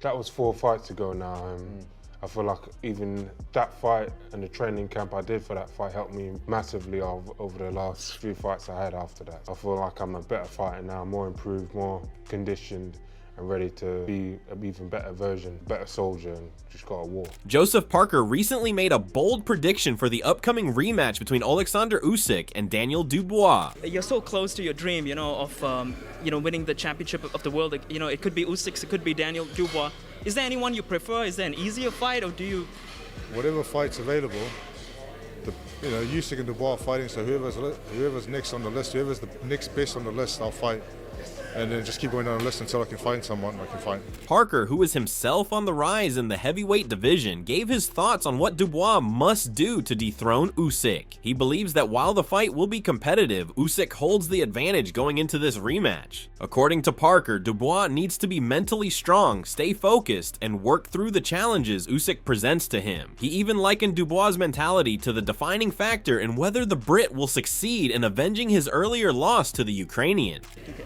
That was 4 fights ago now. I feel like even that fight and the training camp I did for that fight helped me massively over the last few fights I had after that. I feel like I'm a better fighter now, more improved, more conditioned, and ready to be an even better version, better soldier, and just got a war. Joseph Parker recently made a bold prediction for the upcoming rematch between Oleksandr Usyk and Daniel Dubois. You're so close to your dream, of winning the championship of the world. It could be Usyk, it could be Daniel Dubois. Is there anyone you prefer? Is there an easier fight, or do you? Whatever fight's available, Usyk and Dubois are fighting. So whoever's next on the list, whoever's the next best on the list, I'll fight. And then just keep going down the list until I can find someone I can fight. Parker, who is himself on the rise in the heavyweight division, gave his thoughts on what Dubois must do to dethrone Usyk. He believes that while the fight will be competitive, Usyk holds the advantage going into this rematch. According to Parker, Dubois needs to be mentally strong, stay focused, and work through the challenges Usyk presents to him. He even likened Dubois' mentality to the defining factor in whether the Brit will succeed in avenging his earlier loss to the Ukrainian.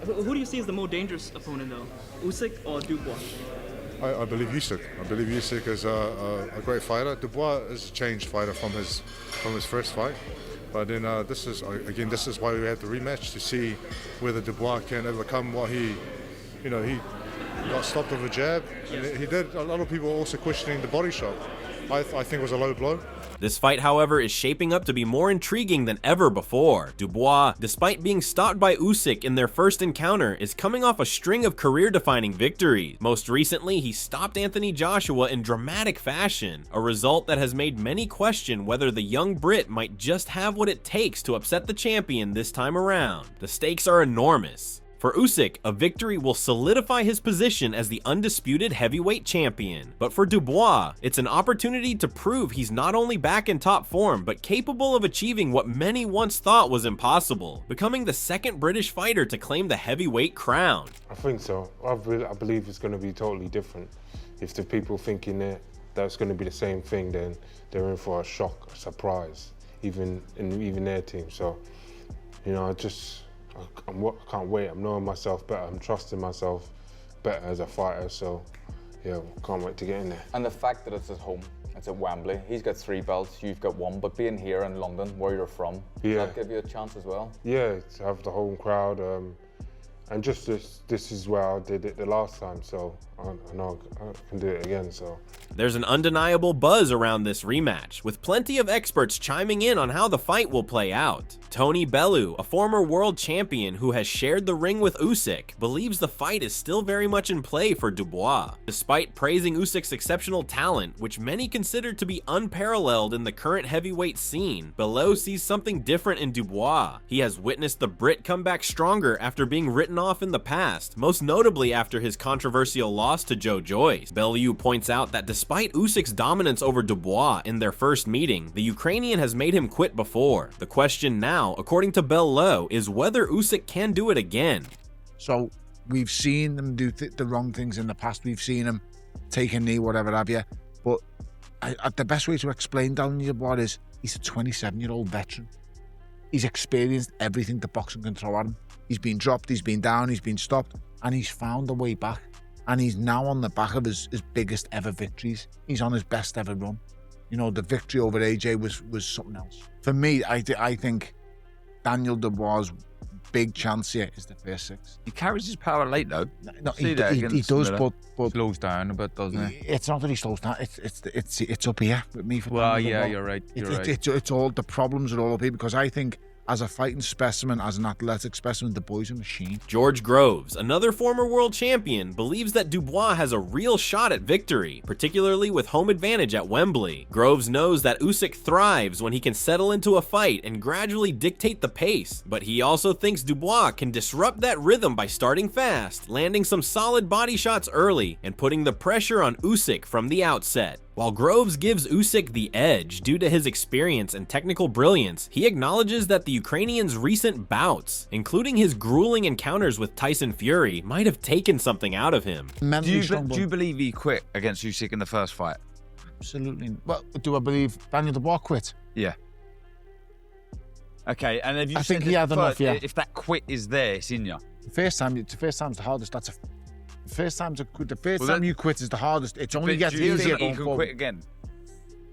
Who do you see as the more dangerous opponent, though? Usyk or Dubois? I believe Usyk. I believe Usyk is a great fighter. Dubois is a changed fighter from his first fight. But then this is why we had the rematch, to see whether Dubois can overcome what he got stopped with a jab. Yes. And he did. A lot of people also questioning the body shot. I think it was a low blow. This fight, however, is shaping up to be more intriguing than ever before. Dubois, despite being stopped by Usyk in their first encounter, is coming off a string of career-defining victories. Most recently, he stopped Anthony Joshua in dramatic fashion, a result that has made many question whether the young Brit might just have what it takes to upset the champion this time around. The stakes are enormous. For Usyk, a victory will solidify his position as the undisputed heavyweight champion. But for Dubois, it's an opportunity to prove he's not only back in top form, but capable of achieving what many once thought was impossible, becoming the second British fighter to claim the heavyweight crown. I think so. I believe it's going to be totally different. If the people thinking that it's going to be the same thing, then they're in for a shock, a surprise, even their team. So, I can't wait. I'm knowing myself better. I'm trusting myself better as a fighter. So, yeah, can't wait to get in there. And the fact that it's at home, it's at Wembley. He's got 3 belts, you've got 1. But being here in London, where you're from, does that give you a chance as well? Yeah, to have the home crowd. And just this is where I did it the last time. So I know I can do it again. So. There's an undeniable buzz around this rematch, with plenty of experts chiming in on how the fight will play out. Tony Bellew, a former world champion who has shared the ring with Usyk, believes the fight is still very much in play for Dubois. Despite praising Usyk's exceptional talent, which many consider to be unparalleled in the current heavyweight scene, Bellew sees something different in Dubois. He has witnessed the Brit come back stronger after being written off in the past, most notably after his controversial loss to Joe Joyce. Bellew points out that despite Usyk's dominance over Dubois in their first meeting, the Ukrainian has made him quit before. The question now, according to Bellew, is whether Usyk can do it again. So we've seen him do the wrong things in the past. We've seen him take a knee, whatever have you. But the best way to explain Daniel Dubois is he's a 27-year-old veteran. He's experienced everything the boxing can throw at him. He's been dropped, he's been down, he's been stopped, and he's found a way back. And he's now on the back of his biggest ever victories. He's on his best ever run. The victory over AJ was something else. For me, I think Daniel Dubois' big chance here is the first 6. He carries his power late though. No, he does, but slows down a bit, doesn't he? It's not that he slows down. It's up here with me. Well, yeah, you're right. It's all the problems are all up here, because I think, as a fighting specimen, as an athletic specimen, the boy's a machine. George Groves, another former world champion, believes that Dubois has a real shot at victory, particularly with home advantage at Wembley. Groves knows that Usyk thrives when he can settle into a fight and gradually dictate the pace, but he also thinks Dubois can disrupt that rhythm by starting fast, landing some solid body shots early, and putting the pressure on Usyk from the outset. While Groves gives Usyk the edge due to his experience and technical brilliance, he acknowledges that the Ukrainian's recent bouts, including his grueling encounters with Tyson Fury, might have taken something out of him. Do you believe he quit against Usyk in the first fight? Absolutely. Well, do I believe Daniel Dubois quit? Yeah. Okay, and have you I think he had enough, yeah. If that quit is there, it's in you. The first time's the hardest. first time you quit is the hardest. It's only gets do you easier think going he can forward. quit again?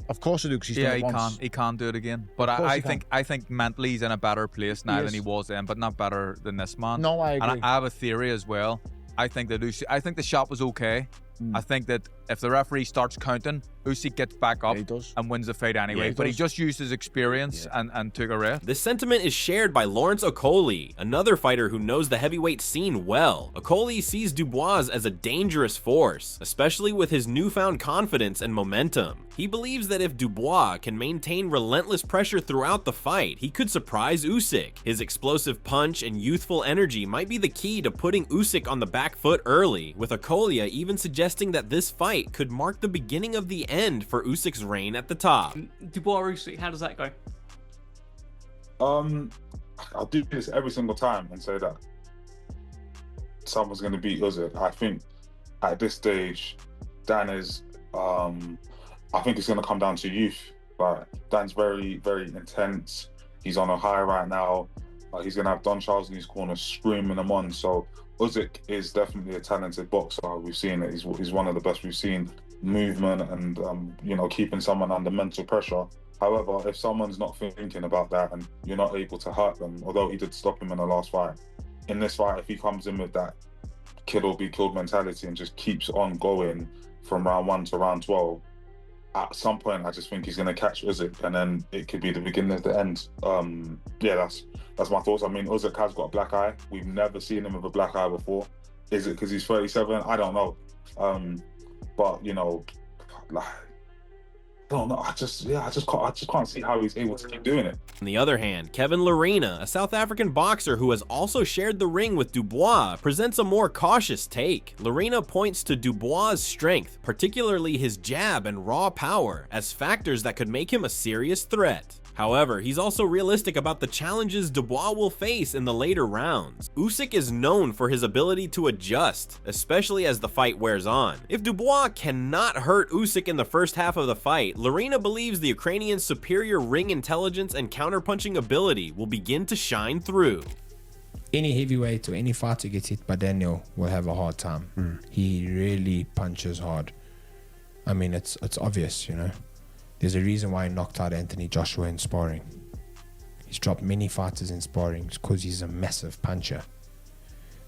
Of course I do, because he's done it once. He can't do it again. But Of course I he can. think mentally he's in a better place now He than he is. was then, but not better than this man. No, I agree. And I have a theory as well. I think the shot was okay. I think that if the referee starts counting, Usyk gets back up Yeah, he does. and wins the fight anyway. Yeah, he but he does. just used his experience and took a rest. This sentiment is shared by Lawrence Okoli, another fighter who knows the heavyweight scene well. Okoli sees Dubois as a dangerous force, especially with his newfound confidence and momentum. He believes that if Dubois can maintain relentless pressure throughout the fight, he could surprise Usyk. His explosive punch and youthful energy might be the key to putting Usyk on the back foot early, with Okoli even suggesting that this fight could mark the beginning of the end for Usyk's reign at the top. Dubois Usyk, how does that go? I'll do this every single time and say that someone's going to beat Usyk. I think at this stage, Dan is. I think it's going to come down to youth. Like, Dan's very, very intense. He's on a high right now. He's going to have Don Charles in his corner screaming him on. So Usyk is definitely a talented boxer. We've seen it. He's one of the best we've seen. Movement and keeping someone under mental pressure. However, if someone's not thinking about that and you're not able to hurt them, although he did stop him in the last fight, in this fight, if he comes in with that kill or be killed mentality and just keeps on going from round 1 to round 12, at some point I just think he's going to catch Usyk, and then it could be the beginning of the end. That's my thoughts. I mean, Usyk has got a black eye. We've never seen him with a black eye before. Is it because he's 37? I don't know. But I don't know. I just can't see how he's able to keep doing it. On the other hand, Kevin Lorena, a South African boxer who has also shared the ring with Dubois, presents a more cautious take. Lorena points to Dubois' strength, particularly his jab and raw power, as factors that could make him a serious threat. However, he's also realistic about the challenges Dubois will face in the later rounds. Usyk is known for his ability to adjust, especially as the fight wears on. If Dubois cannot hurt Usyk in the first half of the fight, Lorena believes the Ukrainian's superior ring intelligence and counterpunching ability will begin to shine through. Any heavyweight or any fighter gets hit by Daniel will have a hard time. He really punches hard. I mean, it's obvious, you know. There's a reason why he knocked out Anthony Joshua in sparring. He's dropped many fighters in sparring because he's a massive puncher.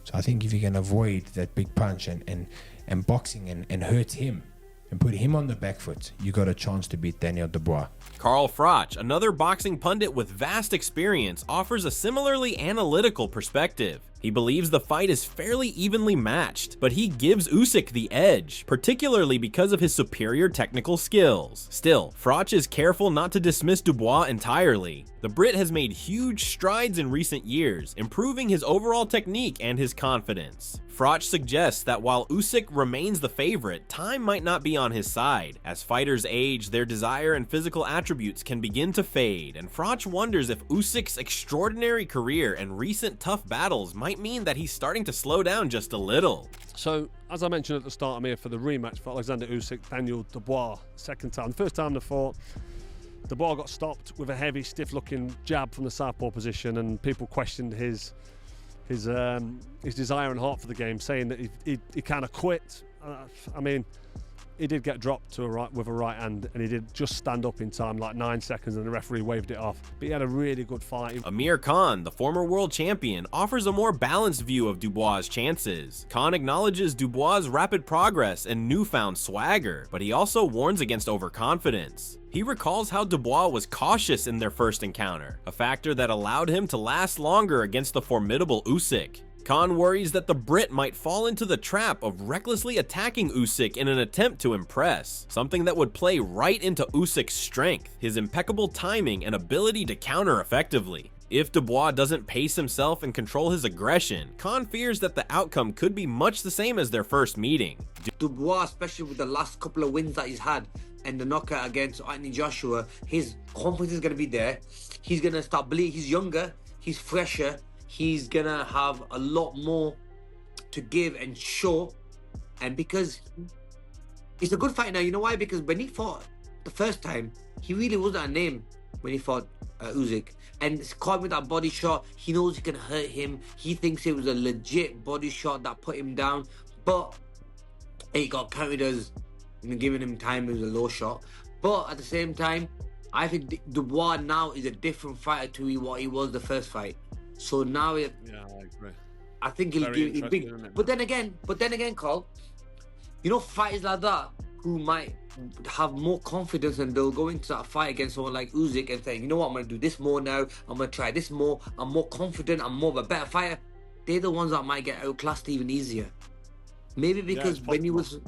So I think if you can avoid that big punch and boxing and hurt him and put him on the back foot, you got a chance to beat Daniel Dubois. Carl Froch, another boxing pundit with vast experience, offers a similarly analytical perspective. He believes the fight is fairly evenly matched, but he gives Usyk the edge, particularly because of his superior technical skills. Still, Froch is careful not to dismiss Dubois entirely. The Brit has made huge strides in recent years, improving his overall technique and his confidence. Froch suggests that while Usyk remains the favorite, time might not be on his side. As fighters age, their desire and physical attributes can begin to fade, and Froch wonders if Usyk's extraordinary career and recent tough battles might mean that he's starting to slow down just a little. So, as I mentioned at the start, Amir, for the rematch for Oleksandr Usyk, Daniel Dubois, second time. The first time they fought, Dubois got stopped with a heavy, stiff-looking jab from the southpaw position, and people questioned his desire and heart for the game, saying that he kind of quit. I mean, he did get dropped with a right hand, and he did just stand up in time, like 9 seconds, and the referee waved it off. But he had a really good fight. Amir Khan, the former world champion, offers a more balanced view of Dubois' chances. Khan acknowledges Dubois' rapid progress and newfound swagger, but he also warns against overconfidence. He recalls how Dubois was cautious in their first encounter, a factor that allowed him to last longer against the formidable Usyk. Khan worries that the Brit might fall into the trap of recklessly attacking Usyk in an attempt to impress, something that would play right into Usyk's strength, his impeccable timing and ability to counter effectively. If Dubois doesn't pace himself and control his aggression, Khan fears that the outcome could be much the same as their first meeting. Dubois, especially with the last couple of wins that he's had and the knockout against Anthony Joshua, his confidence is going to be there. He's going to start bleeding. He's younger, he's fresher, he's going to have a lot more to give and show. And because it's a good fight now, you know why? Because when he fought the first time, he really wasn't a name when he fought Usyk. And it's caught with that body shot. He knows he can hurt him. He thinks it was a legit body shot that put him down. but it got counted as giving him time as a low shot. But at the same time, I think Dubois now is a different fighter to what he was the first fight. So now I agree. I think he'll give it big. But then again, Carl, you know, fighters like that who might have more confidence and they'll go into that fight against someone like Usyk and saying, you know what, I'm going to do this more now. I'm going to try this more. I'm more confident. I'm more of a better fighter. They're the ones that might get outclassed even easier. Maybe because when he was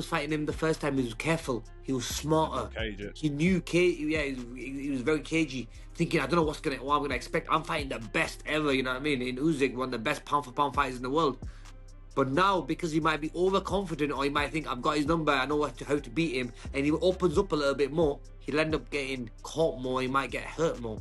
fighting him the first time, he was careful. He was smarter. He knew, he was very cagey, thinking, I don't know what I'm going to expect. I'm fighting the best ever, you know what I mean? In Usyk, one of the best pound-for-pound fighters in the world. But now, because he might be overconfident, or he might think, I've got his number, I know how to beat him, and he opens up a little bit more, he'll end up getting caught more, he might get hurt more.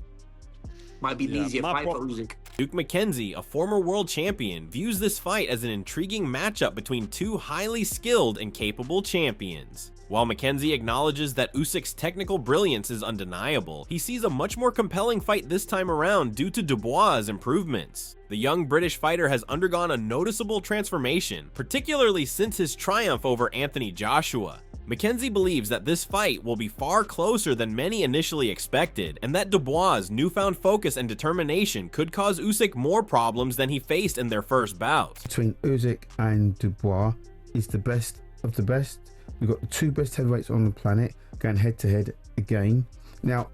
Might be an easier fight for Usyk. Duke McKenzie, a former world champion, views this fight as an intriguing matchup between two highly skilled and capable champions. While McKenzie acknowledges that Usyk's technical brilliance is undeniable, he sees a much more compelling fight this time around due to Dubois' improvements. The young British fighter has undergone a noticeable transformation, particularly since his triumph over Anthony Joshua. McKenzie believes that this fight will be far closer than many initially expected, and that Dubois' newfound focus and determination could cause Usyk more problems than he faced in their first bout. Between Usyk and Dubois is the best of the best. We've got the two best heavyweights on the planet going head to head again. Now,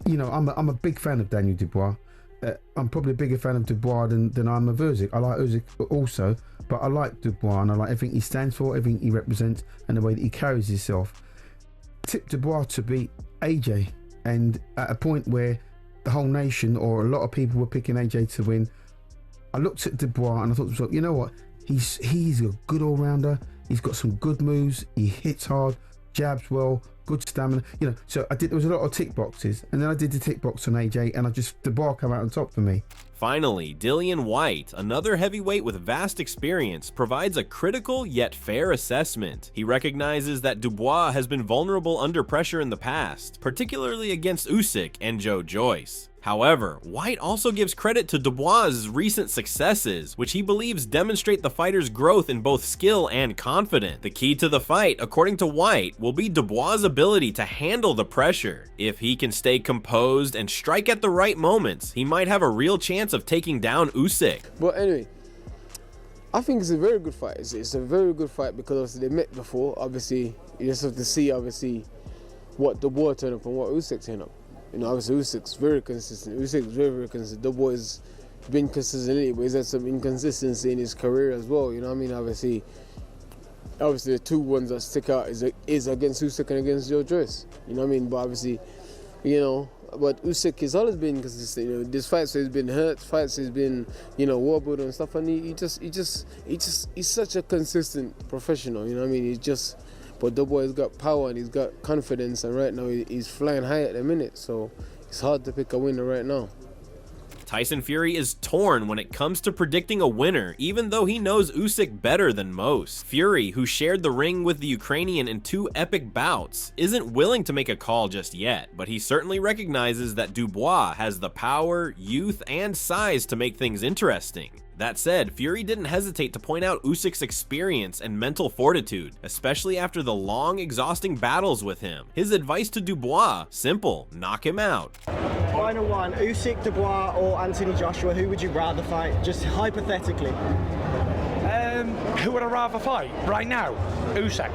you know, I'm a big fan of Daniel Dubois. I'm probably a bigger fan of Dubois than I'm of Usyk. I like Usyk also, but I like Dubois and I like everything he stands for, everything he represents, and the way that he carries himself. Tip Dubois to beat AJ, and at a point where the whole nation or a lot of people were picking AJ to win, I looked at Dubois and I thought to myself, you know what? He's a good all-rounder. He's got some good moves. He hits hard, jabs well, good stamina. You know, so there was a lot of tick boxes, and then I did the tick box on AJ, and Dubois came out on top for me. Finally, Dillian White, another heavyweight with vast experience, provides a critical yet fair assessment. He recognizes that Dubois has been vulnerable under pressure in the past, particularly against Usyk and Joe Joyce. However, White also gives credit to Dubois' recent successes, which he believes demonstrate the fighter's growth in both skill and confidence. The key to the fight, according to White, will be Dubois' ability to handle the pressure. If he can stay composed and strike at the right moments, he might have a real chance of taking down Usyk. But anyway, I think it's a very good fight. It's a very good fight because they met before. Obviously, you just have to see what Dubois turned up and what Usyk turned up. You know, obviously Usyk's very consistent. Usyk's very, very consistent. Dubois has been consistent, but he's had some inconsistency in his career as well. You know what I mean? Obviously the two ones that stick out is against Usyk and against Joe Joyce. You know what I mean? But obviously, you know, but Usyk has always been consistent. You know, this fights he's been hurt, fights he's been, you know, wobbled and stuff, and he's such a consistent professional. You know what I mean? But Dubois has got power and he's got confidence, and right now he's flying high at the minute, so it's hard to pick a winner right now. Tyson Fury is torn when it comes to predicting a winner, even though he knows Usyk better than most. Fury, who shared the ring with the Ukrainian in 2 epic bouts, isn't willing to make a call just yet, but he certainly recognizes that Dubois has the power, youth, and size to make things interesting. That said, Fury didn't hesitate to point out Usyk's experience and mental fortitude, especially after the long, exhausting battles with him. His advice to Dubois, simple: knock him out. Final one, Usyk, Dubois, or Anthony Joshua, who would you rather fight, just hypothetically? Who would I rather fight right now? Usyk.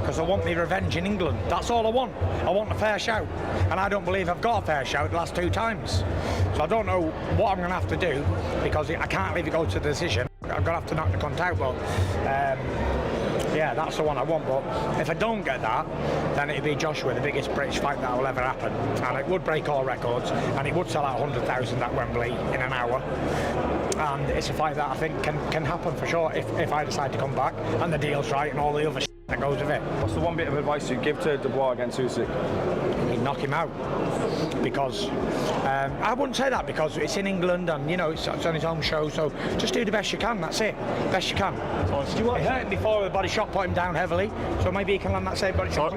Because I want me revenge in England. That's all I want. I want a fair shout. And I don't believe I've got a fair shout the last 2 times. So I don't know what I'm going to have to do, because I can't leave it go to the decision. I'm going to have to knock the cunt out. But yeah, that's the one I want. But if I don't get that, then it'd be Joshua, the biggest British fight that will ever happen. And it would break all records, and it would sell out 100,000 at Wembley in an hour. And it's a fight that I think can happen for sure if I decide to come back and the deal's right and all the other shit that goes with it. What's the one bit of advice you'd give to Dubois against Usyk? He'd knock him out. Because I wouldn't say that because it's in England and it's on his home show, so just do the best you can, that's it. Best you can. He hurt him before the body shot put him down heavily, so maybe he can land that same body shot.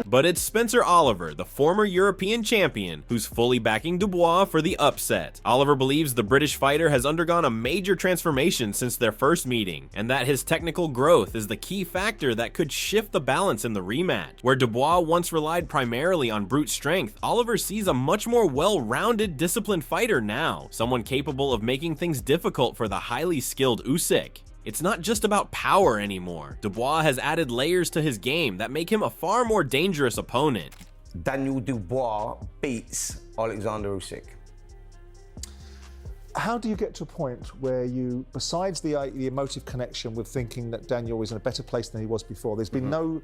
But it's Spencer Oliver, the former European champion, who's fully backing Dubois for the upset. Oliver believes the British fighter has undergone a major transformation since their first meeting, and that his technical growth is the key factor that could shift the balance in the rematch. Where Dubois once relied primarily on brute strength, Oliver sees a much more well-rounded, disciplined fighter now, someone capable of making things difficult for the highly skilled Usyk. It's not just about power anymore. Dubois has added layers to his game that make him a far more dangerous opponent. Daniel Dubois beats Oleksandr Usyk. How do you get to a point where you, besides the emotive connection with thinking that Daniel is in a better place than he was before, there's been no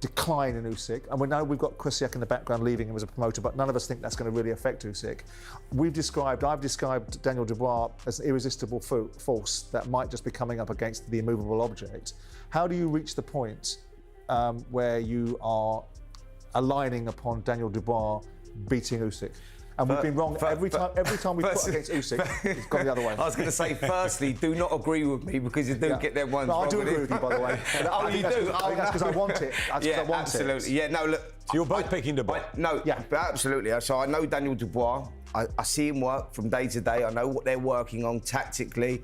decline in Usyk, and we know we've got Kusiak in the background leaving him as a promoter, but none of us think that's going to really affect Usyk. I've described Daniel Dubois as an irresistible force that might just be coming up against the immovable object. How do you reach the point where you are aligning upon Daniel Dubois beating Usyk? And we've been wrong every time we put against Usyk, it's gone the other way. I was going to say, firstly, do not agree with me because you do get them ones wrong. I do agree with you, by the way. Oh, you do? I think that's because I want it. Absolutely. Yeah, no, look. So you're both picking Dubois? Absolutely. So I know Daniel Dubois. I see him work from day to day. I know what they're working on tactically.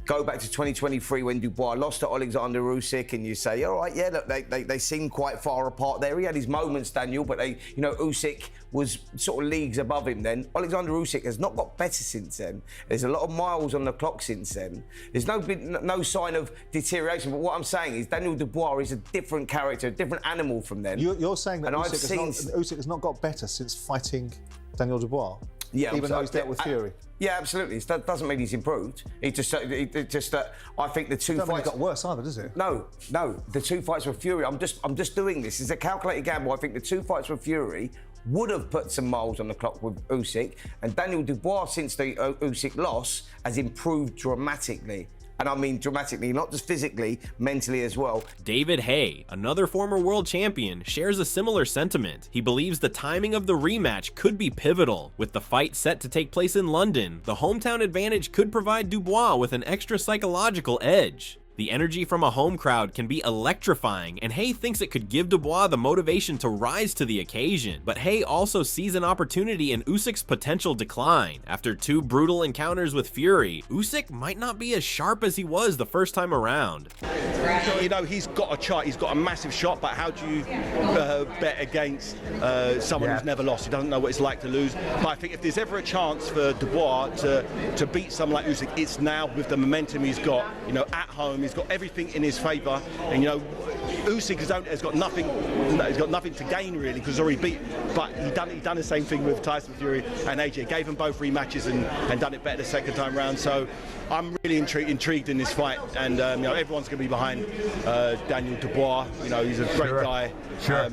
Go back to 2023 when Dubois lost to Oleksandr Usyk, and you say, all right, yeah, look, they seem quite far apart there. He had his moments, Daniel, but Usyk was sort of leagues above him then. Oleksandr Usyk has not got better since then. There's a lot of miles on the clock since then. There's no sign of deterioration. But what I'm saying is Daniel Dubois is a different character, a different animal from then. You're saying that Usyk has not got better since fighting Daniel Dubois? Yeah, even though he's dealt with Fury. Yeah, absolutely. That doesn't mean he's improved. I think the two fights got worse either, does it? No. The two fights with Fury. I'm just doing this. It's a calculated gamble. I think the two fights with Fury would have put some miles on the clock with Usyk, and Daniel Dubois, since the Usyk loss, has improved dramatically. And I mean dramatically, not just physically, mentally as well. David Haye, another former world champion, shares a similar sentiment. He believes the timing of the rematch could be pivotal. With the fight set to take place in London, the hometown advantage could provide Dubois with an extra psychological edge. The energy from a home crowd can be electrifying, and Haye thinks it could give Dubois the motivation to rise to the occasion. But Haye also sees an opportunity in Usyk's potential decline. After two brutal encounters with Fury, Usyk might not be as sharp as he was the first time around. He's got a shot, he's got a massive shot, but how do you bet against someone who's never lost? He doesn't know what it's like to lose. But I think if there's ever a chance for Dubois to beat someone like Usyk, it's now with the momentum he's got, at home. He's got everything in his favour, and Usyk has got nothing. He's got nothing to gain really because he's already beat. But he done the same thing with Tyson Fury and AJ. Gave them both rematches and done it better the second time round. So I'm really intrigued in this fight, and everyone's going to be behind Daniel Dubois. He's a great guy. Sure.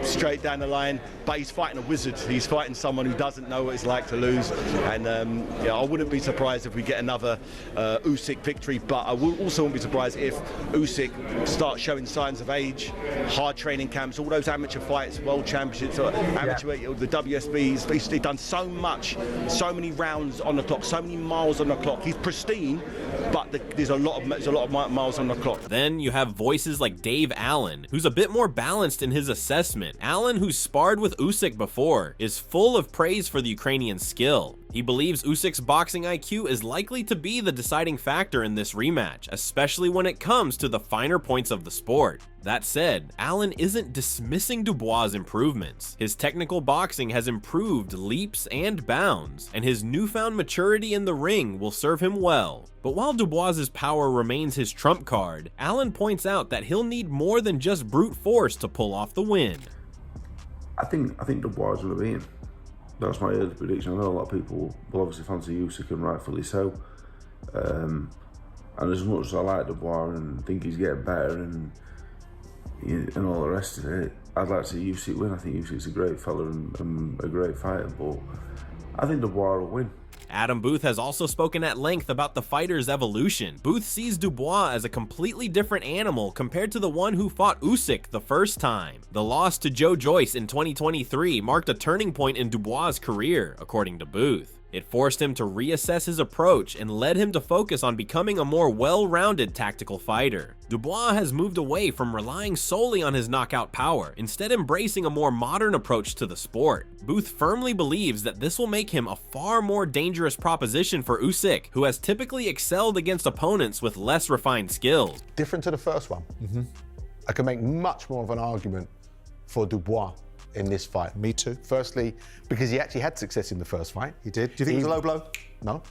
Straight down the line, but he's fighting a wizard. He's fighting someone who doesn't know what it's like to lose, and I wouldn't be surprised if we get another Usyk victory, but I also wouldn't be surprised if Usyk starts showing signs of age, hard training camps, all those amateur fights, world championships, the WSBs. He's done so much, so many rounds on the clock, so many miles on the clock. He's pristine, but there's a lot of miles on the clock. Then you have voices like Dave Allen, who's a bit more balanced in his assessment. Allen, who's sparred with Usyk before, is full of praise for the Ukrainian's skill. He believes Usyk's boxing IQ is likely to be the deciding factor in this rematch, especially when it comes to the finer points of the sport. That said, Allen isn't dismissing Dubois' improvements. His technical boxing has improved leaps and bounds, and his newfound maturity in the ring will serve him well. But while Dubois' power remains his trump card, Allen points out that he'll need more than just brute force to pull off the win. I think Dubois will beat him. That's my early prediction. I know a lot of people will obviously fancy Usyk, and rightfully so. And as much as I like Dubois and think he's getting better and all the rest of it, I'd like to see Usyk win. I think Usyk's a great fella and a great fighter, but I think Dubois will win. Adam Booth has also spoken at length about the fighter's evolution. Booth sees Dubois as a completely different animal compared to the one who fought Usyk the first time. The loss to Joe Joyce in 2023 marked a turning point in Dubois' career, according to Booth. It forced him to reassess his approach and led him to focus on becoming a more well-rounded tactical fighter. Dubois has moved away from relying solely on his knockout power, instead embracing a more modern approach to the sport. Booth firmly believes that this will make him a far more dangerous proposition for Usyk, who has typically excelled against opponents with less refined skills. Different to the first one. I can make much more of an argument for Dubois in this fight. Me too. Firstly, because he actually had success in the first fight. He did. Do you think it was a low blow? No.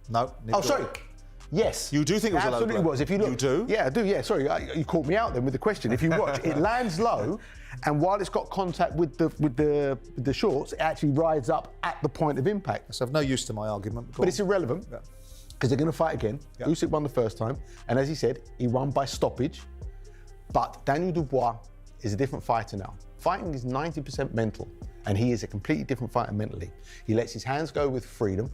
No. Oh, sorry. Yes. You do think it was a low blow? Absolutely was. If you look, you do? Yeah, I do. Yeah, sorry. You caught me out then with the question. If you watch, it lands low, and while it's got contact with the shorts, it actually rides up at the point of impact. So I've no use to my argument. But it's irrelevant because they're going to fight again. Usyk won the first time, and as he said, he won by stoppage. But Daniel Dubois is a different fighter now. Fighting is 90% mental, and he is a completely different fighter mentally. He lets his hands go with freedom.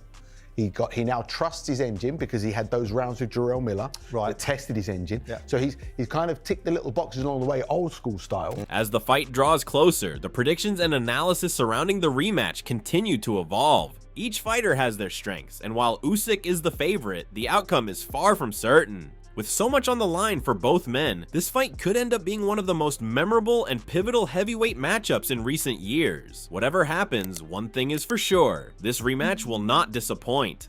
He now trusts his engine because he had those rounds with Jarrell Miller that tested his engine. So he's kind of ticked the little boxes along the way, old school style. As the fight draws closer, the predictions and analysis surrounding the rematch continue to evolve. Each fighter has their strengths, and while Usyk is the favorite, the outcome is far from certain. With so much on the line for both men, this fight could end up being one of the most memorable and pivotal heavyweight matchups in recent years. Whatever happens, one thing is for sure, this rematch will not disappoint.